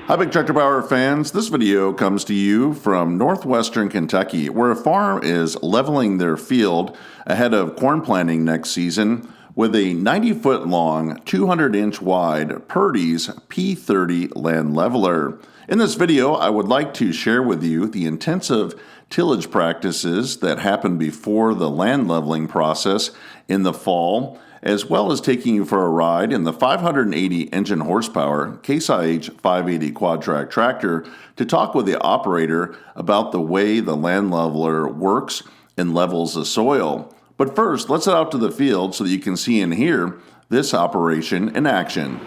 Hi, Big Tractor Power fans. This video comes to you from northwestern Kentucky, where a farm is leveling their field ahead of corn planting next season with a 90-foot long, 200-inch wide Purdy's P30 land leveler. In this video, I would like to share with you the intensive tillage practices that happen before the land leveling process in the fall, as well as taking you for a ride in the 580 engine horsepower Case IH 580 Quadtrac tractor to talk with the operator about the way the land leveler works and levels the soil. But first, let's head out to the field so that you can see and hear this operation in action.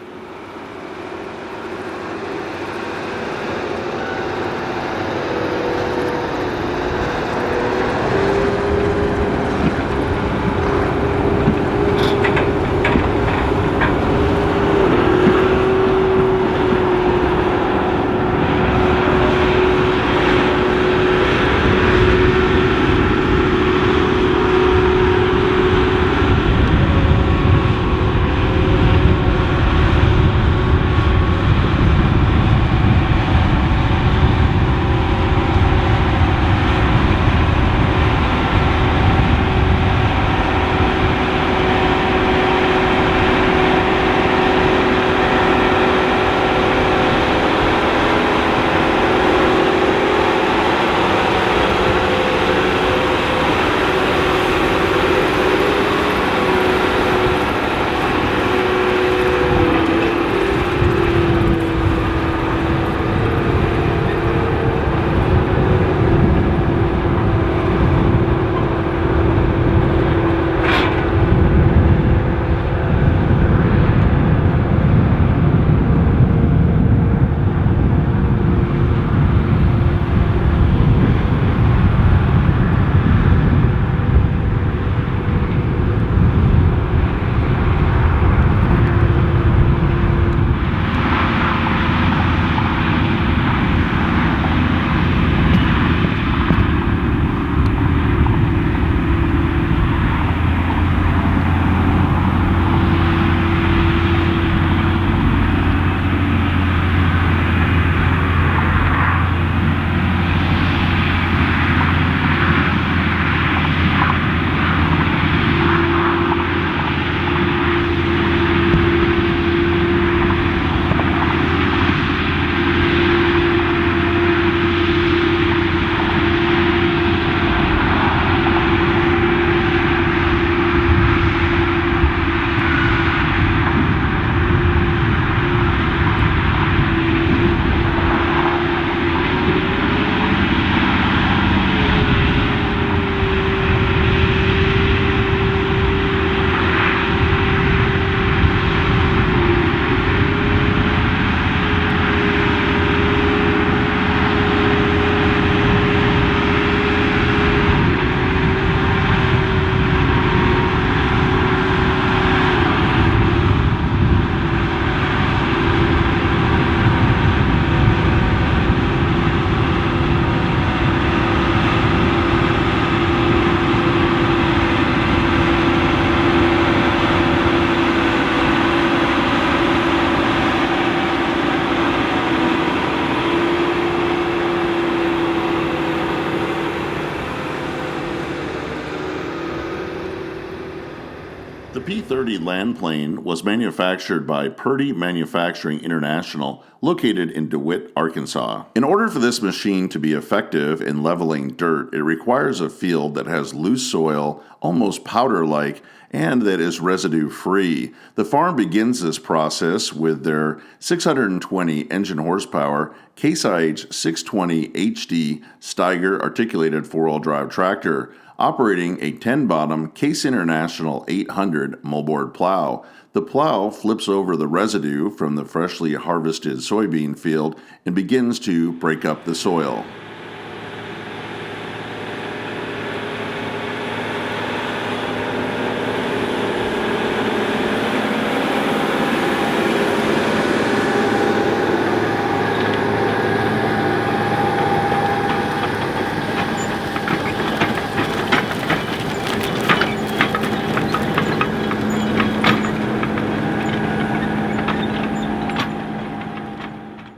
The P30 land plane was manufactured by Purdy Manufacturing International, located in DeWitt, Arkansas. In order for this machine to be effective in leveling dirt, it requires a field that has loose soil, almost powder-like, and that is residue-free. The farm begins this process with their 620 engine horsepower Case IH 620 HD STEIGER articulated four-wheel drive tractor, operating a 10-bottom Case International 800 Moldboard plow. The plow flips over the residue from the freshly harvested soybean field and begins to break up the soil.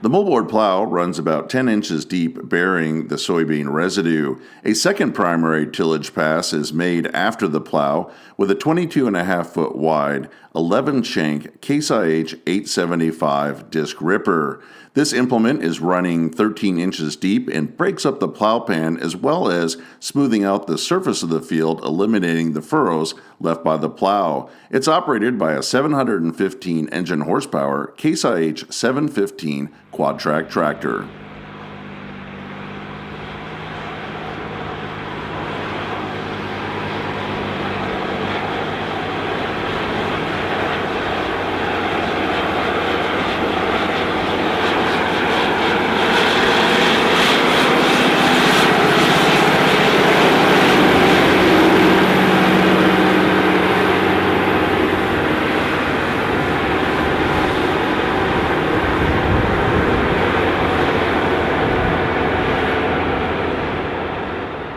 The Moldboard plow runs about 10 inches deep, burying the soybean residue. A second primary tillage pass is made after the plow with a 22.5 foot wide, 11 shank Case IH 875 disc ripper. This implement is running 13 inches deep and breaks up the plow pan as well as smoothing out the surface of the field, eliminating the furrows left by the plow. It's operated by a 715 engine horsepower Case IH 715 Quadtrac tractor.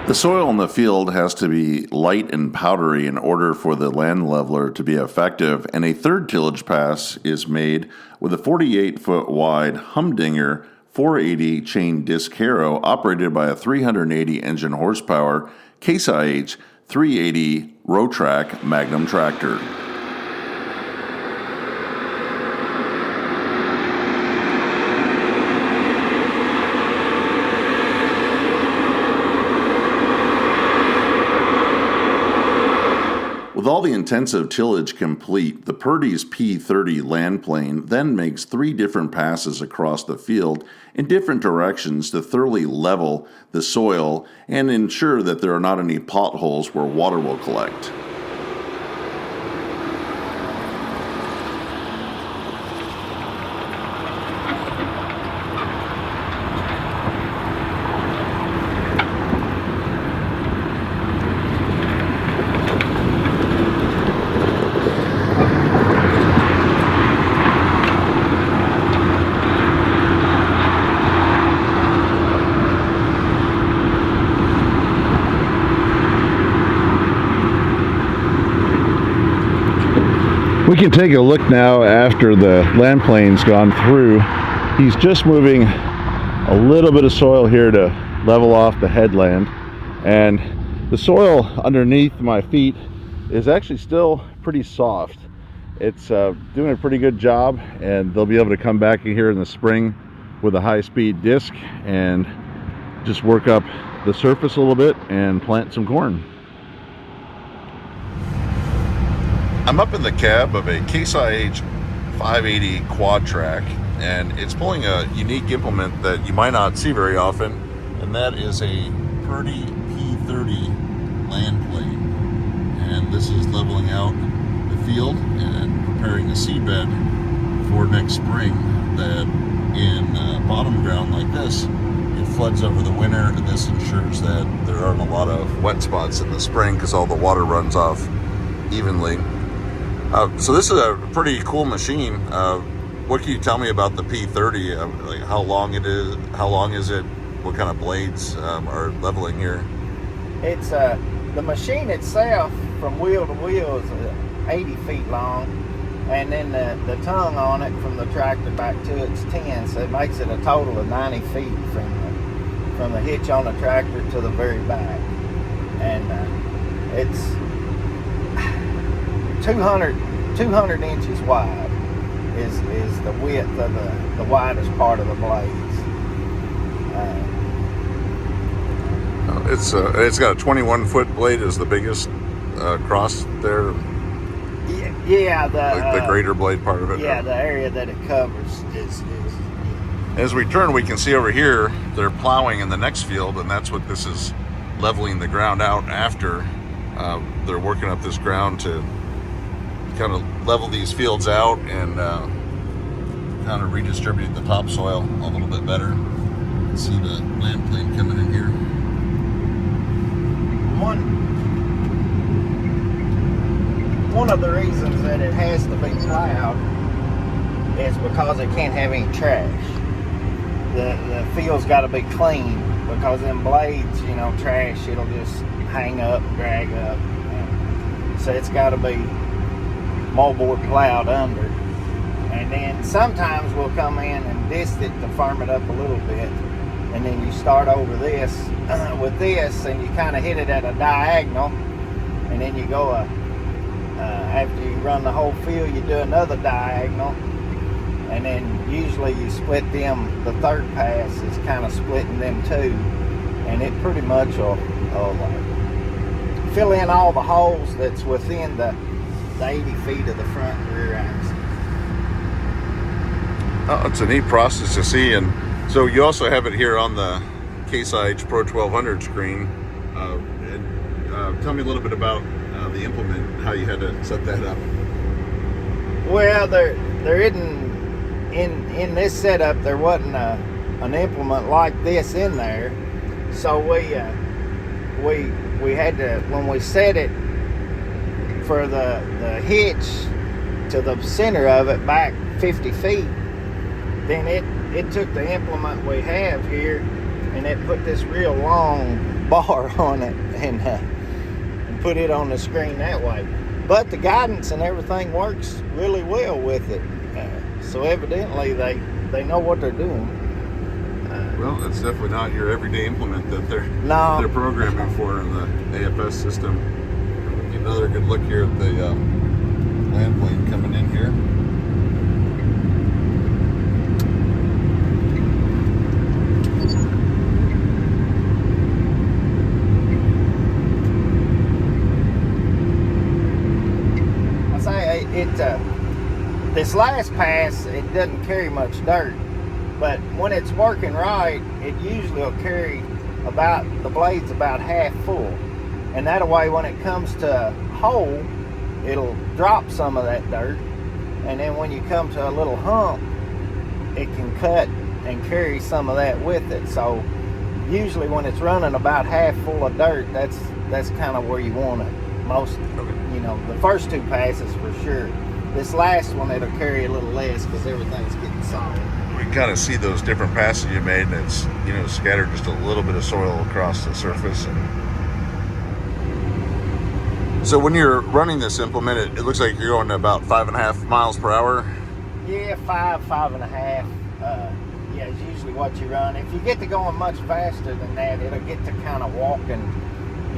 The soil in the field has to be light and powdery in order for the land leveler to be effective, and a third tillage pass is made with a 48-foot wide Humdinger 480 chain disc harrow operated by a 380 engine horsepower Case IH 380 Rowtrac Magnum tractor. With all the intensive tillage complete, the Purdy's P30 land plane then makes 3 different passes across the field in different directions to thoroughly level the soil and ensure that there are not any potholes where water will collect. We can take a look now after the land plane's gone through. He's just moving a little bit of soil here to level off the headland, and the soil underneath my feet is actually still pretty soft. It's doing a pretty good job, and they'll be able to come back in here in the spring with a high-speed disc and just work up the surface a little bit and plant some corn. I'm up in the cab of a Case IH 580 Quadtrac, and it's pulling a unique implement that you might not see very often, and that is a Purdy P30 land plane. And this is leveling out the field and preparing the seedbed for next spring. That in bottom ground like this, it floods over the winter, and this ensures that there aren't a lot of wet spots in the spring because all the water runs off evenly. So this is a pretty cool machine. What can you tell me about the P30? Like how long it is? How long is it? What kind of blades are leveling here? It's the machine itself from wheel to wheel is 80 feet long, and then the tongue on it from the tractor back to it's 10, so it makes it a total of 90 feet from the hitch on the tractor to the very back, and it's 200 inches wide is the width of the widest part of the blades. It's got a 21-foot blade is the biggest cross there. Yeah, the greater blade part of it. Yeah, the area that it covers is. As we turn, we can see over here they're plowing in the next field, and that's what this is, leveling the ground out after they're working up this ground to kind of level these fields out and kind of redistribute the topsoil a little bit better. You can see the land plane coming in here. One of the reasons that it has to be plowed is because it can't have any trash. The field's got to be clean, because them blades, trash, it'll just hang up, drag up. So it's got to be moldboard plowed under, And then sometimes we'll come in and dist it to firm it up a little bit. And then you start over this with this, and you kind of hit it at a diagonal. And then you go, after you run the whole field, you do another diagonal. And then usually you split them, the third pass is kind of splitting them too. And it pretty much will fill in all the holes that's within the 80 feet of the front and rear axle. Oh, it's a neat process to see. And so you also have it here on the Case IH Pro 1200 screen. Tell me a little bit about the implement, how you had to set that up. Well, there isn't, in this setup, there wasn't an implement like this in there. So we had to, when we set it for the hitch to the center of it back 50 feet, then it took the implement we have here and it put this real long bar on it and put it on the screen that way. But the guidance and everything works really well with it. So evidently they know what they're doing. Well, it's definitely not your everyday implement that they're programming for in the AFS system. Get another good look here at the land plane coming in here. This last pass, it doesn't carry much dirt, but when it's working right, it usually will carry the blade's about half full, and that way when it comes to a hole, it'll drop some of that dirt, and then when you come to a little hump, it can cut and carry some of that with it. So usually when it's running about half full of dirt, that's kind of where you want it most. You know, the first two passes for sure. This last one, it'll carry a little less because everything's getting solid. We can kind of see those different passes you made, and it's, scattered just a little bit of soil across the surface. And so when you're running this implement, it looks like you're going about 5.5 miles per hour. Yeah, 5.5. Yeah, is usually what you run. If you get to going much faster than that, it'll get to kind of walking,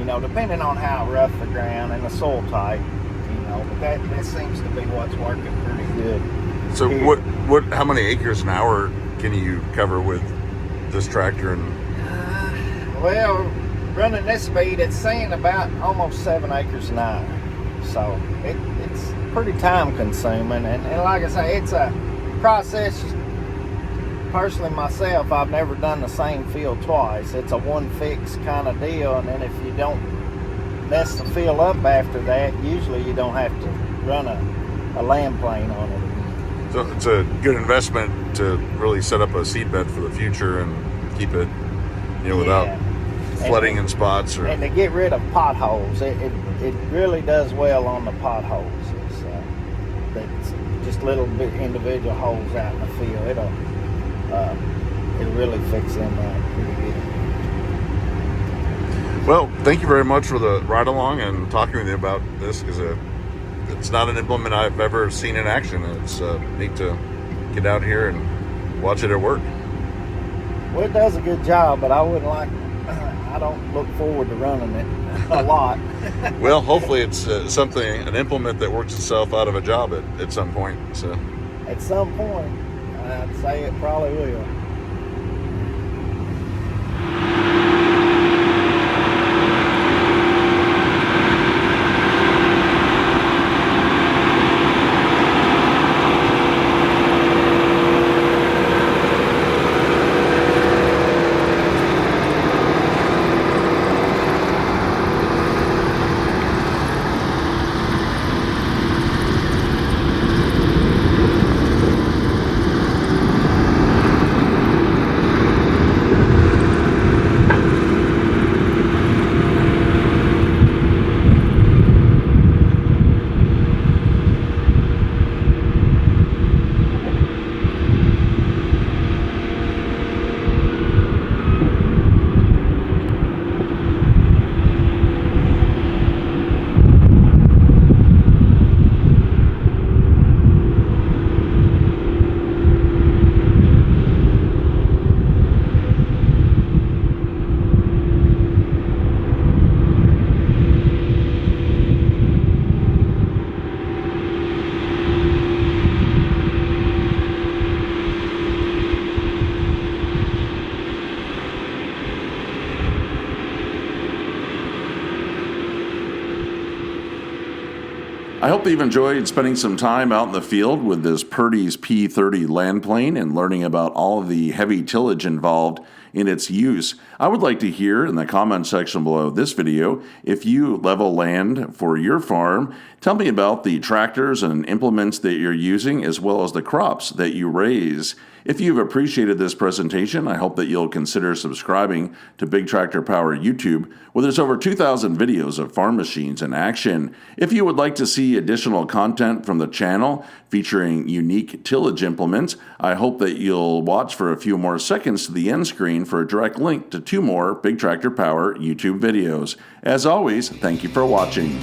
depending on how rough the ground and the soil type. But that seems to be what's working pretty good. So how many acres an hour can you cover with this tractor? And well, running this speed, it's saying about almost 7 acres an hour. So it's pretty time consuming, and like I say, it's a process. Personally, myself, I've never done the same field twice. It's a one fix kind of deal, and then if you don't mess the field up after that, usually you don't have to run a land plane on it. So it's a good investment to really set up a seed bed for the future and keep it, without flooding in spots. And to get rid of potholes. It really does well on the potholes. It's just little bit individual holes out in the field. It'll really fix them up pretty good. Well, thank you very much for the ride along and talking with me about this, because it's not an implement I've ever seen in action. It's neat to get out here and watch it at work. Well, it does a good job, but I don't look forward to running it a lot. Well, hopefully it's an implement that works itself out of a job at some point. So at some point, I'd say it probably will. I hope that you've enjoyed spending some time out in the field with this Purdy's P30 land plane and learning about all of the heavy tillage involved in its use. I would like to hear in the comment section below this video if you level land for your farm. Tell me about the tractors and implements that you're using as well as the crops that you raise. If you've appreciated this presentation, I hope that you'll consider subscribing to Big Tractor Power YouTube, where there's over 2,000 videos of farm machines in action. If you would like to see additional content from the channel featuring unique tillage implements, I hope that you'll watch for a few more seconds to the end screen for a direct link to 2 more Big Tractor Power YouTube videos. As always, thank you for watching.